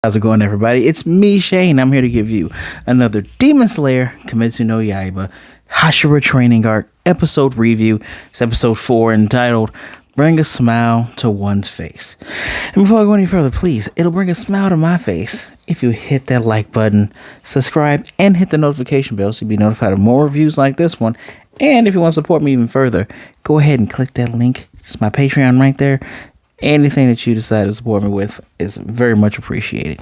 How's it going, everybody? It's me, Shane. I'm here to give you another Demon Slayer Kimetsu no Yaiba Hashira Training Arc episode review. It's episode 4 entitled Bring a Smile to One's Face. And before I go any further, please, it'll bring a smile to my face if you hit that like button, subscribe, and hit the notification bell so you'll be notified of more reviews like this one. And if you want to support me even further, go ahead and click that link. It's my Patreon right there. Anything that you decide to support me with is very much appreciated.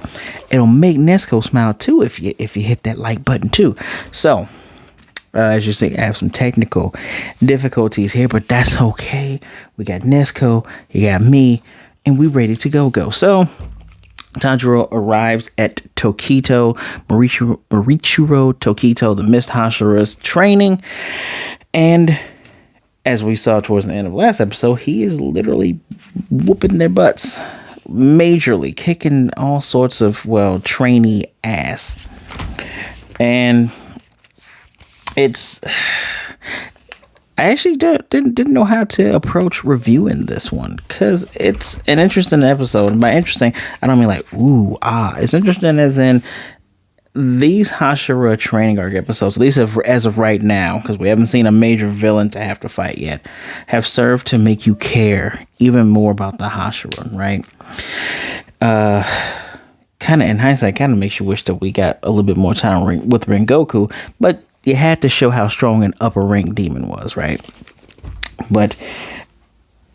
It'll make Nesco smile too if you hit that like button too. So, as you see, I have some technical difficulties here, but that's okay. We got Nesco, you got me, and we ready to go. So, Tanjiro arrives at Tokito, Muichiro Tokito, the Mist Hashira's training, and as we saw towards the end of last episode, he is literally whooping their butts, majorly kicking all sorts of, trainee ass. And it's, I actually didn't know how to approach reviewing this one, because it's an interesting episode. And by interesting, I don't mean like, ooh, ah. It's interesting as in these Hashira training arc episodes, at least as of right now, because we haven't seen a major villain to have to fight yet, have served to make you care even more about the Hashira, right? Kind of in hindsight, kind of makes you wish that we got a little bit more time with Rengoku, but you had to show how strong an upper rank demon was, right? But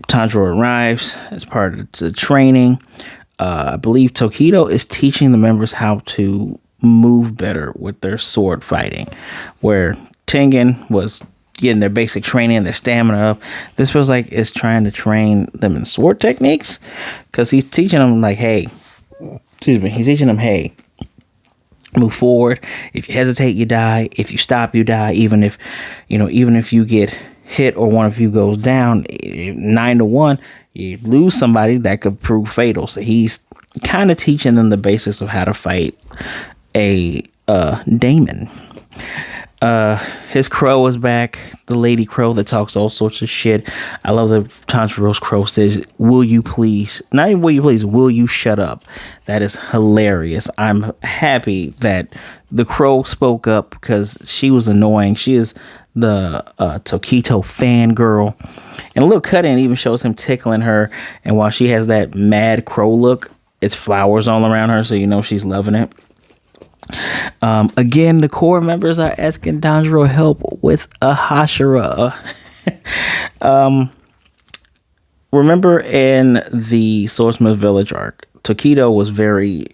Tanjiro arrives as part of the training. I believe Tokito is teaching the members how to move better with their sword fighting, where Tengen was getting their basic training and their stamina up. This feels like it's trying to train them in sword techniques, because he's teaching them like, hey, move forward. If you hesitate, you die. If you stop, you die. Even if you get hit or one of you goes down, 9-1, you lose somebody that could prove fatal. So he's kind of teaching them the basics of how to fight a daemon. His crow is back, the lady crow that talks all sorts of shit. I love that Tanjiro's crow says, will you please, not even will you please, will you shut up? That is hilarious. I'm happy that the crow spoke up, because she was annoying. She is the Tokito fangirl, and a little cut-in even shows him tickling her, and while she has that mad crow look, it's flowers all around her, so you know she's loving it. Again, the core members are asking Tanjiro help with a Hashira. Remember in the Swordsmith Village arc, Tokito was very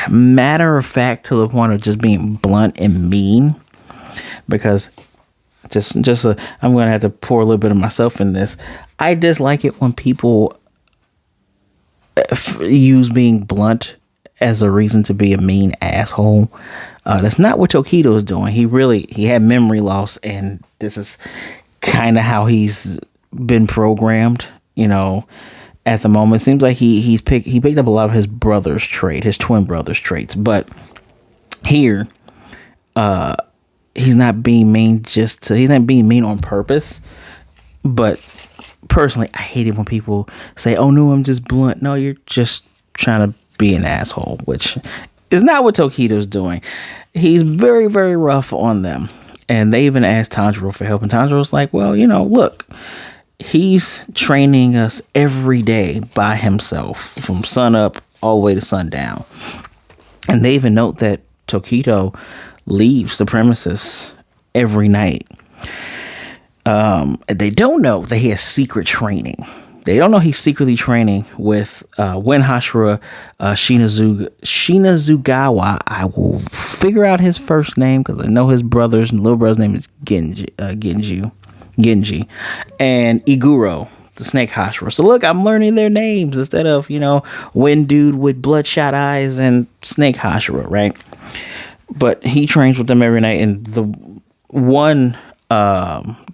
matter of fact to the point of just being blunt and mean, because I'm gonna have to pour a little bit of myself in this. I dislike it when people use being blunt as a reason to be a mean asshole. That's not what Tokito is doing. He had memory loss, and this is kind of how he's been programmed, at the moment. It seems like he picked up a lot of his twin brother's traits, but here, he's not being mean he's not being mean on purpose. But personally, I hate it when people say, oh no, I'm just blunt. No, you're just trying to be an asshole, which is not what Tokito's doing. He's very, very rough on them. And they even asked Tanjiro for help. And Tanjiro's like, well, look, he's training us every day by himself from sun up all the way to sundown. And they even note that Tokito leaves the premises every night. They don't know that he has secret training. They don't know he's secretly training with Wen Hashira Shinazugawa. I will figure out his first name, because I know his little brother's name is Genji, and Iguro, the Snake Hashira. So look, I'm learning their names instead of, Wen dude with bloodshot eyes and Snake Hashira, right? But he trains with them every night, and the one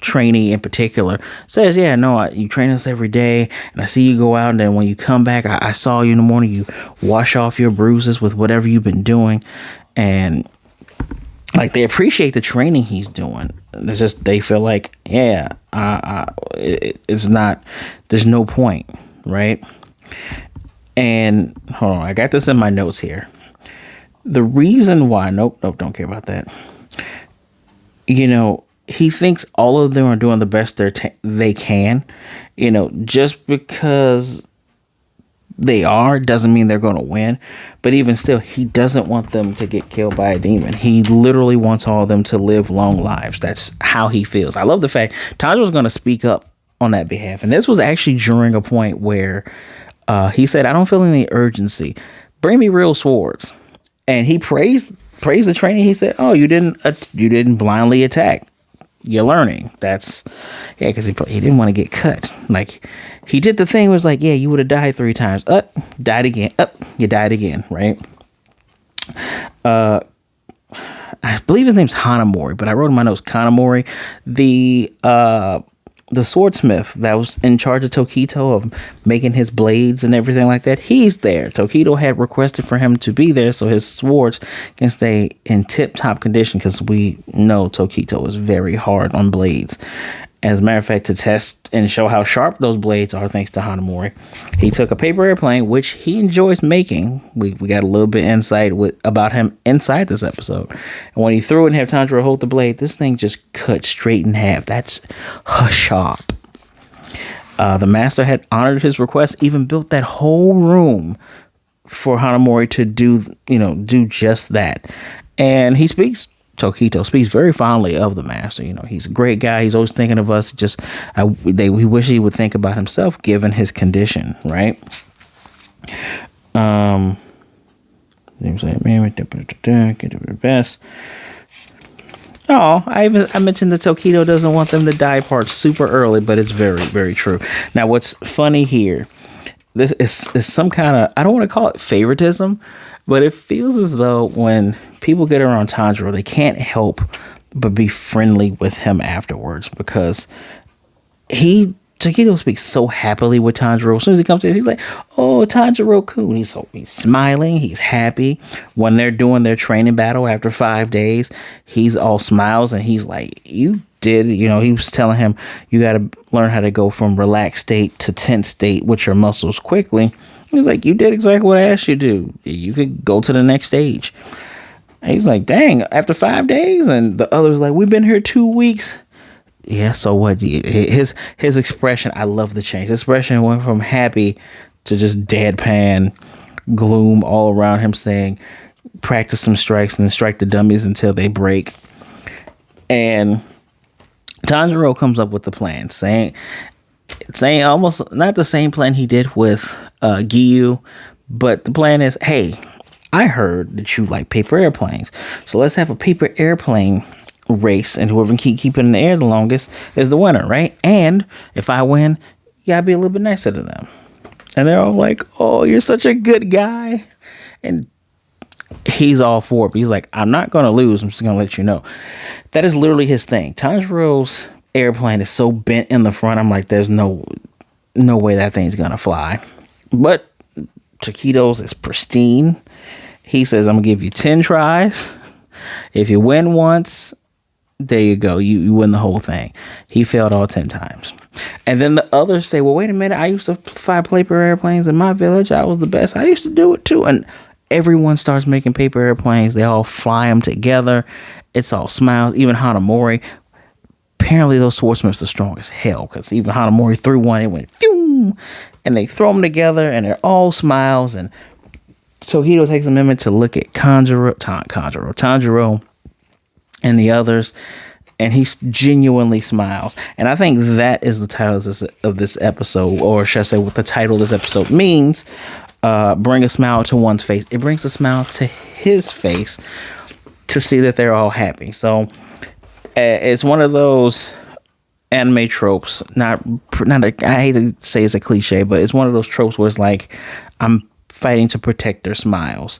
trainee in particular says, yeah, no, you train us every day, and I see you go out, and then when you come back, I saw you in the morning, you wash off your bruises with whatever you've been doing. And like, they appreciate the training he's doing. It's just, they feel like, yeah, it's not, there's no point, right? And hold on, I got this in my notes here. The reason why, nope, don't care about that. You know, he thinks all of them are doing the best they can. You know, just because they are doesn't mean they're going to win. But even still, he doesn't want them to get killed by a demon. He literally wants all of them to live long lives. That's how he feels. I love the fact Tanjiro was going to speak up on that behalf. And this was actually during a point where he said, I don't feel any urgency. Bring me real swords. And he praised the training. He said, "Oh, you didn't blindly attack. You're learning." That's because he didn't want to get cut. Like he did the thing was like, yeah, you would have died 3 times. Died again. You died again. Right. I believe his name's Hanamori, but I wrote in my notes Kanamori, the swordsmith that was in charge of Tokito of making his blades and everything like that. He's there. Tokito had requested for him to be there so his swords can stay in tip-top condition, because we know Tokito is very hard on blades. As a matter of fact, to test and show how sharp those blades are, thanks to Hanamori, he took a paper airplane, which he enjoys making. We got a little bit insight about him inside this episode. And when he threw it and had Tanjiro hold the blade, this thing just cut straight in half. That's sharp. The master had honored his request, even built that whole room for Hanamori to do just that. And Tokito speaks very fondly of the master. You know, he's a great guy. He's always thinking of us. We wish he would think about himself given his condition, right? Best. Oh, I mentioned that Tokito doesn't want them to die part super early, but it's very, very true. Now, what's funny here, this is some kind of, I don't want to call it favoritism, but it feels as though when people get around Tanjiro, they can't help but be friendly with him afterwards, because Tokito speaks so happily with Tanjiro. As soon as he comes in, he's like, "Oh, Tanjiro-kun." He's smiling. He's happy. When they're doing their training battle after 5 days, he's all smiles, and he's like, he was telling him, you got to learn how to go from relaxed state to tense state with your muscles quickly. He's like, you did exactly what I asked you to do. You could go to the next stage. And he's like, dang, after 5 days? And the other's like, we've been here 2 weeks. Yeah, so what? His expression, I love the change. His expression went from happy to just deadpan gloom all around him, saying, practice some strikes and then strike the dummies until they break. And Tanjiro comes up with the plan, saying almost not the same plan he did with Giyu, but the plan is, hey, I heard that you like paper airplanes, so let's have a paper airplane race, and whoever can keep it in the air the longest is the winner, right? And if I win, you gotta be a little bit nicer to them. And they're all like, oh, you're such a good guy. And he's all for it, but he's like, I'm not gonna lose, I'm just gonna let you know. That is literally his thing. Tanjiro's airplane is so bent in the front, I'm like, there's no way that thing's gonna fly. But Tokito's is pristine. He says, I'm gonna give you 10 tries. If you win once, there you go. You win the whole thing. He failed all 10 times. And then the others say, well, wait a minute. I used to fly paper airplanes in my village. I was the best. I used to do it too. And everyone starts making paper airplanes. They all fly them together. It's all smiles. Even Hanamori. Apparently those swordsmiths are strong as hell, because even Hanamori threw one. It went phew, and they throw them together and they're all smiles. And Tokito takes a minute to look at Tanjiro and the others, and he genuinely smiles. And I think that is the title of this episode, or should I say what the title of this episode means, bring a smile to one's face. It brings a smile to his face to see that they're all happy. So it's one of those anime tropes, not I hate to say it's a cliche, but it's one of those tropes where it's like, I'm fighting to protect their smiles.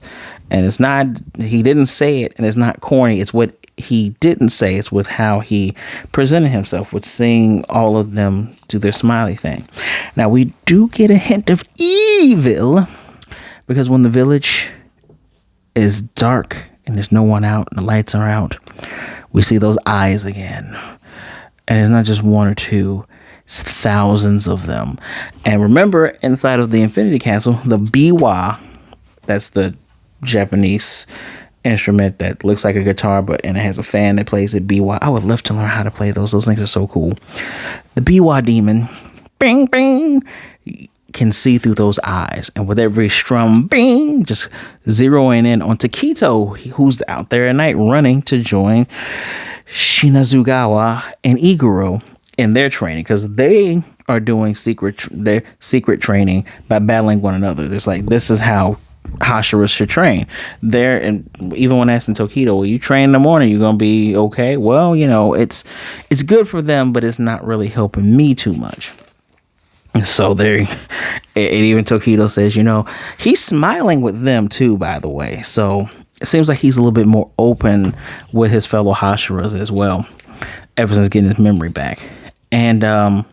And it's not, he didn't say it, and it's not corny. It's what he didn't say. It's with how he presented himself, with seeing all of them do their smiley thing. Now, we do get a hint of evil, because when the village is dark and there's no one out and the lights are out, we see those eyes again. And it's not just one or two. It's thousands of them. And remember, inside of the Infinity Castle, the biwa, that's the Japanese instrument that looks like a guitar, and it has a fan that plays it. Biwa. I would love to learn how to play those. Those things are so cool. The biwa demon, bing bing, can see through those eyes, and with every strum, bing, just zeroing in on Tokito, who's out there at night running to join Shinazugawa and Iguro in their training, because they are doing their secret training by battling one another. It's like, this is how Hashira should train. There, and even when asking Tokito, well, you train in the morning, you're gonna be okay? Well, it's good for them, but it's not really helping me too much. So there, and even Tokito says, he's smiling with them too, by the way. So it seems like he's a little bit more open with his fellow Hashiras as well, ever since getting his memory back. And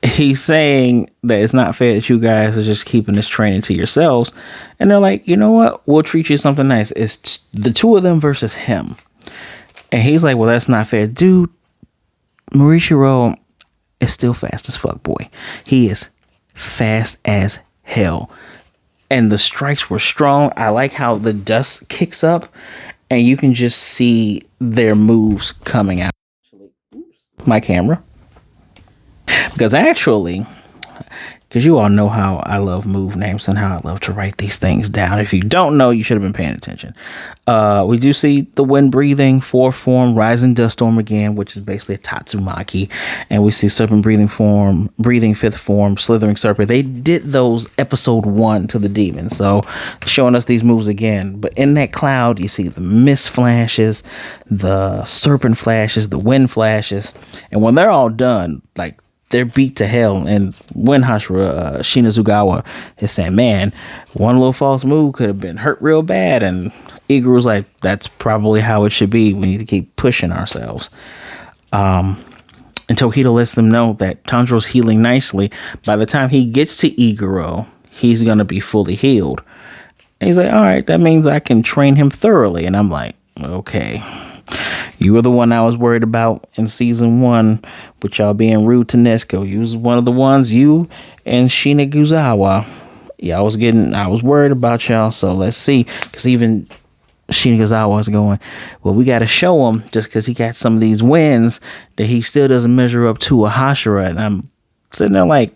he's saying that it's not fair that you guys are just keeping this training to yourselves. And they're like, you know what? We'll treat you something nice. It's the two of them versus him. And he's like, well, that's not fair. Dude, Muichiro is still fast as fuck, boy. He is fast as hell. And the strikes were strong. I like how the dust kicks up and you can just see their moves coming out. My camera. Because you all know how I love move names and how I love to write these things down. If you don't know, you should have been paying attention. We do see the wind breathing fourth form, rising dust storm again, which is basically a Tatsumaki. And we see serpent breathing fifth form, slithering serpent. They did those episode 1 to the demon. So showing us these moves again. But in that cloud, you see the mist flashes, the serpent flashes, the wind flashes. And when they're all done, like, they're beat to hell. And when Hashira, Shinazugawa is saying, man, one little false move could have been hurt real bad. And Iguru's like, that's probably how it should be. We need to keep pushing ourselves. And Tokito lets them know that Tanjiro's healing nicely. By the time he gets to Iguro, he's going to be fully healed. And he's like, all right, that means I can train him thoroughly. And I'm like, okay. You were the one I was worried about in season 1 with y'all being rude to Nezuko. You was one of the ones, you and Shinazugawa. Yeah, I was worried about y'all. So let's see. Because even Shinazugawa was going, well, we got to show him, just because he got some of these wins, that he still doesn't measure up to a Hashira. And I'm sitting there like,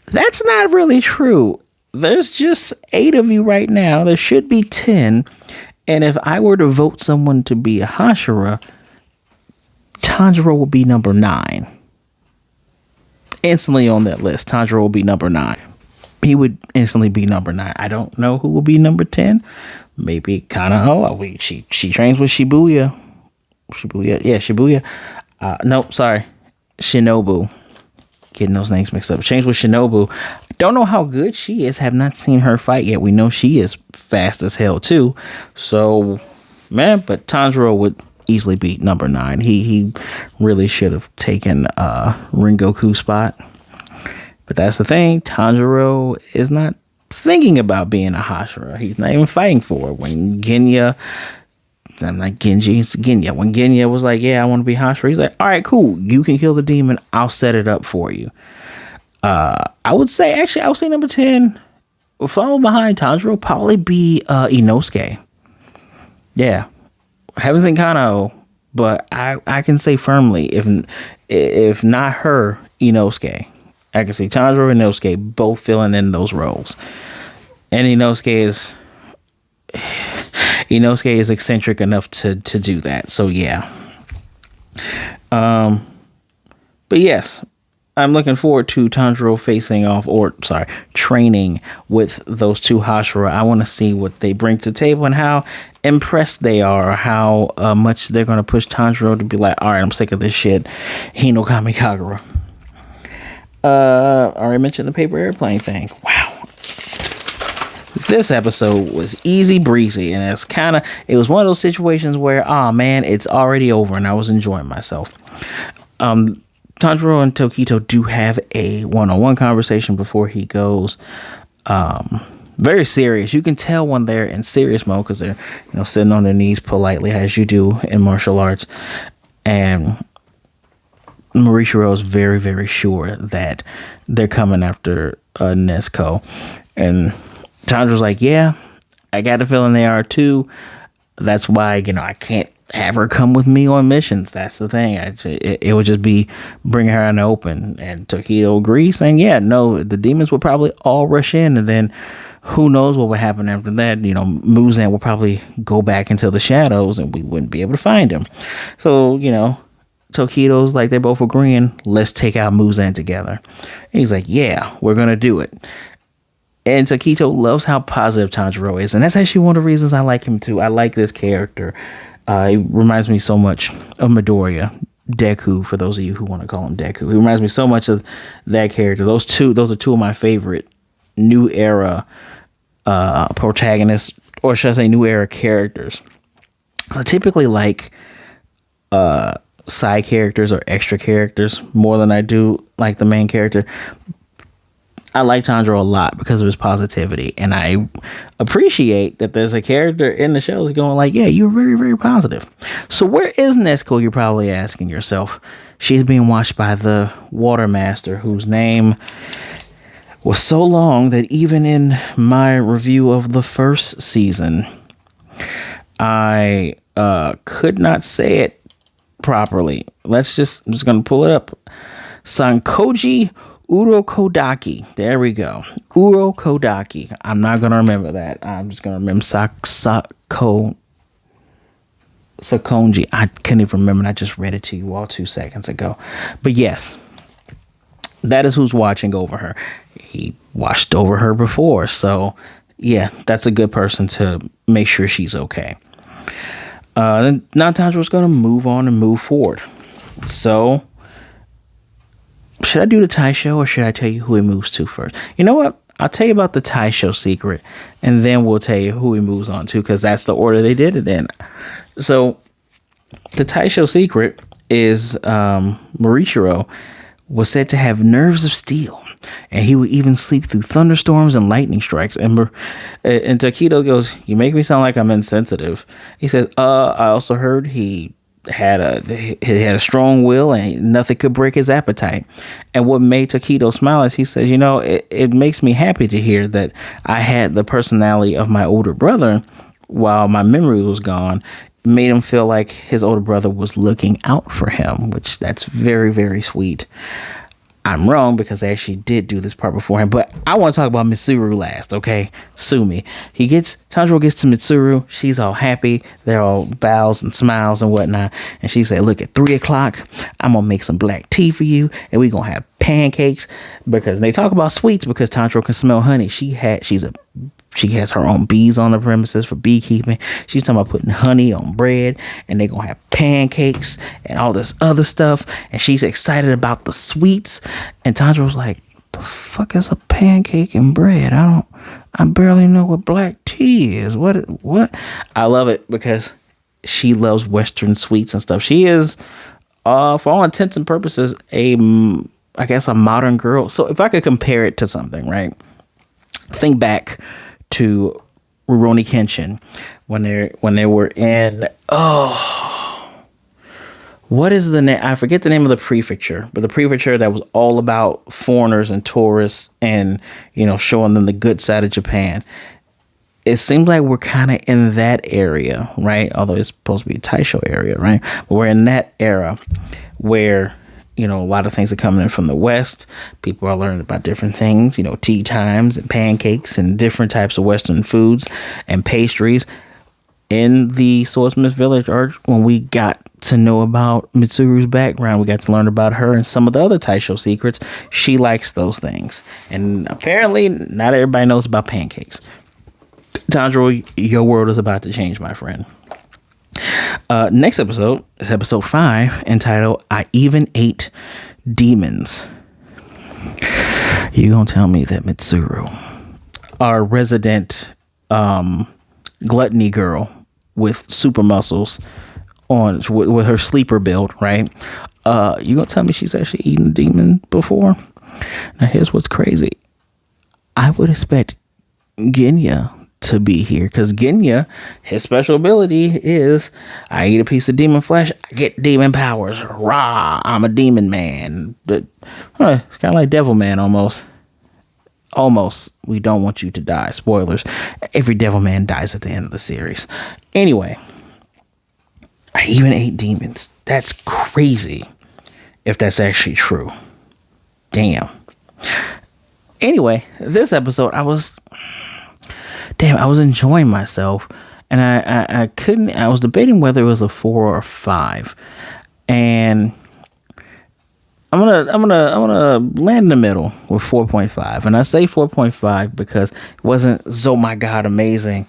that's not really true. There's just 8 of you right now. There should be 10. And if I were to vote someone to be a Hashira, Tanjiro will be number 9. Instantly on that list, Tanjiro will be number 9. He would instantly be number 9. I don't know who will be number 10. Maybe Kanao. She trains with Shibuya. Shibuya. Nope, sorry. Shinobu. Getting those names mixed up. Trains with Shinobu. Don't know how good she is. Have not seen her fight yet. We know she is fast as hell too. So, man, but Tanjiro would easily be number 9. He really should have taken Rengoku's spot. But that's the thing. Tanjiro is not thinking about being a Hashira. He's not even fighting for it. When Genya, I'm not Genji, it's Genya. When Genya was like, yeah, I want to be Hashira, he's like, all right, cool. You can kill the demon. I'll set it up for you. I would say number 10, followed behind Tanjiro, probably be Inosuke. Yeah. Haven't seen Kanao, but I can say firmly, if not her, Inosuke. I can see Tanjiro and Inosuke both filling in those roles. And Inosuke is eccentric enough to do that. So yeah. But yes, I'm looking forward to Tanjiro training with those 2 Hashira. I want to see what they bring to the table and how impressed they are, or how much they're going to push Tanjiro to be like, all right, I'm sick of this shit. Hino Kamikagura. I already mentioned the paper airplane thing. Wow. This episode was easy breezy, and it was one of those situations where, man, it's already over, and I was enjoying myself. Tanjiro and Tokito do have a one-on-one conversation before he goes. Very serious. You can tell when they're in serious mode, because they're sitting on their knees politely, as you do in martial arts. And Mauricio is very, very sure that they're coming after Nezuko. And Tanjiro's like, yeah, I got a feeling they are too. That's why, I can't have her come with me on missions. That's the thing. It would just be bringing her in the open. And Tokito agrees, saying, yeah, no, the demons would probably all rush in, and then who knows what would happen after that. Muzan will probably go back into the shadows and we wouldn't be able to find him. So, Tokito's like, they're both agreeing, let's take out Muzan together. And he's like, yeah, we're going to do it. And Tokito loves how positive Tanjiro is. And that's actually one of the reasons I like him too. I like this character. He reminds me so much of Midoriya, Deku, for those of you who want to call him Deku. He reminds me so much of that character. Those are two of my favorite new era protagonists, or should I say new era characters. I typically like side characters or extra characters more than I do like the main character. I like Tanjiro a lot because of his positivity, and I appreciate that there's a character in the show that's going like, yeah, you're very, very positive. So where is Nezuko, you're probably asking yourself. She's being watched by the Water Master, whose name was so long that even in my review of the first season, I could not say it properly. I'm just going to pull it up. Sankoji Urokodaki. There we go. Urokodaki. I'm not going to remember that. I'm just going to remember Sakonji. I couldn't even remember. I just read it to you all 2 seconds ago. But yes, that is who's watching over her. He watched over her before. So yeah, that's a good person to make sure she's okay. Then now Tanjiro's going to move on and move forward. So should I do the Taisho, or should I tell you who he moves to first? You know what? I'll tell you about the Taisho secret, and then we'll tell you who he moves on to, because that's the order they did it in. So the Taisho secret is Mauricio was said to have nerves of steel, and he would even sleep through thunderstorms and lightning strikes. And Tokito goes, you make me sound like I'm insensitive. He says, I also heard he had a strong will and nothing could break his appetite. And what made Tokito smile is he says, it makes me happy to hear that I had the personality of my older brother while my memory was gone. It made him feel like his older brother was looking out for him, which that's very, very sweet. I'm wrong because I actually did do this part beforehand, but I want to talk about Mitsuru last, okay? Sue me. Tanjiro gets to Mitsuru. She's all happy. They're all bows and smiles and whatnot. And she said, look, at 3 o'clock, I'm going to make some black tea for you, and we're going to have pancakes, because they talk about sweets because Tanjiro can smell honey. She has her own bees on the premises for beekeeping. She's talking about putting honey on bread, and they're going to have pancakes and all this other stuff. And she's excited about the sweets. And Tanjiro's like, the fuck is a pancake and bread? I barely know what black tea is. What? I love it because she loves Western sweets and stuff. She is, for all intents and purposes, a modern girl. So if I could compare it to something, right? Think back to Rurouni Kenshin when they were in, what is the name? I forget the name of the prefecture, but the prefecture that was all about foreigners and tourists and, showing them the good side of Japan. It seems like we're kind of in that area, right? Although it's supposed to be a Taisho area, right? But we're in that era where, a lot of things are coming in from the West. People are learning about different things, tea times and pancakes and different types of Western foods and pastries. In the Swordsmith Village arc, when we got to know about Mitsuru's background, we got to learn about her and some of the other Taisho secrets. She likes those things. And apparently, not everybody knows about pancakes. Tanjiro, your world is about to change, my friend. Next episode is episode 5, entitled I Even Ate Demons. You gonna tell me that Mitsuru, our resident gluttony girl with super muscles with her sleeper build, right? You gonna tell me she's actually eaten a demon before? Now here's what's crazy. I would expect Genya to be here. Because Genya, his special ability is, I eat a piece of demon flesh, I get demon powers. Rah, I'm a demon man. It's kind of like Devil Man almost. Almost. We don't want you to die. Spoilers. Every Devil Man dies at the end of the series. Anyway, I even ate demons. That's crazy. If that's actually true. Damn. Anyway, this episode, I was enjoying myself, and I couldn't. I was debating whether it was a 4 or 5, and I'm gonna land in the middle with 4.5, and I say 4.5 because it wasn't so my god amazing.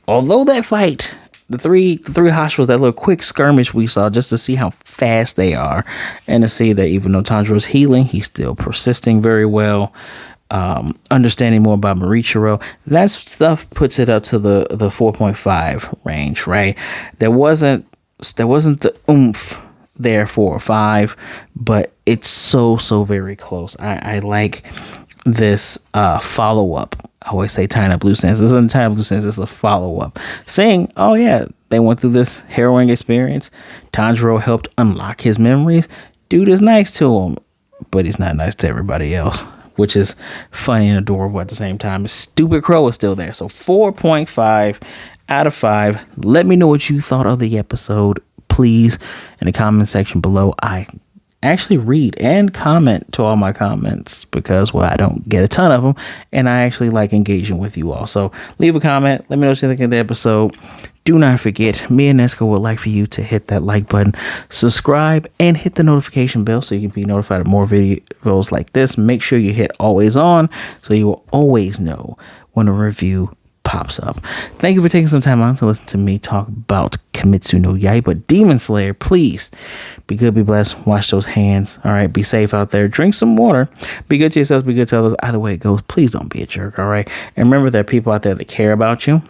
Although that fight, the three Hashiras, that little quick skirmish we saw just to see how fast they are, and to see that even though Tanjiro's healing, he's still persisting very well. Understanding more about Muichiro, that stuff puts it up to the 4.5 range, right? There wasn't the oomph there for a 5, but it's so very close. I like this follow-up. I always say tying up loose ends. This isn't tying up loose ends, it's a follow-up. Saying, oh yeah, they went through this harrowing experience. Tanjiro helped unlock his memories. Dude is nice to him, but he's not nice to everybody else, which is funny and adorable at the same time. Stupid Crow is still there. So 4.5 out of 5. Let me know what you thought of the episode, please, in the comment section below. I actually read and comment to all my comments because, well, I don't get a ton of them, and I actually like engaging with you all. So leave a comment. Let me know what you think of the episode. Do not forget, me and Nesco would like for you to hit that like button, subscribe, and hit the notification bell so you can be notified of more videos like this. Make sure you hit always on so you will always know when a review pops up. Thank you for taking some time out to listen to me talk about Kimetsu no Yaiba Demon Slayer. Please be good, be blessed, wash those hands. All right, be safe out there, drink some water, be good to yourselves, be good to others. Either way it goes, please don't be a jerk. All right, and remember, there are people out there that care about you.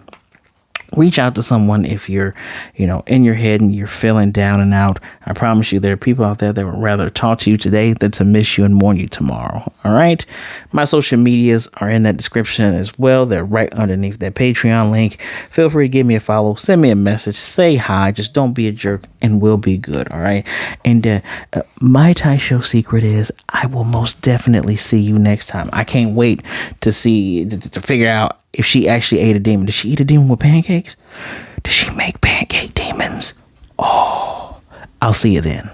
Reach out to someone if you're, in your head and you're feeling down and out. I promise you, there are people out there that would rather talk to you today than to miss you and mourn you tomorrow. All right. My social medias are in that description as well. They're right underneath that Patreon link. Feel free to give me a follow. Send me a message. Say hi. Just don't be a jerk and we'll be good. All right. And my Taisho secret is I will most definitely see you next time. I can't wait to figure out if she actually ate a demon. Did she eat a demon with pancakes? Did she make pancake demons? Oh, I'll see you then.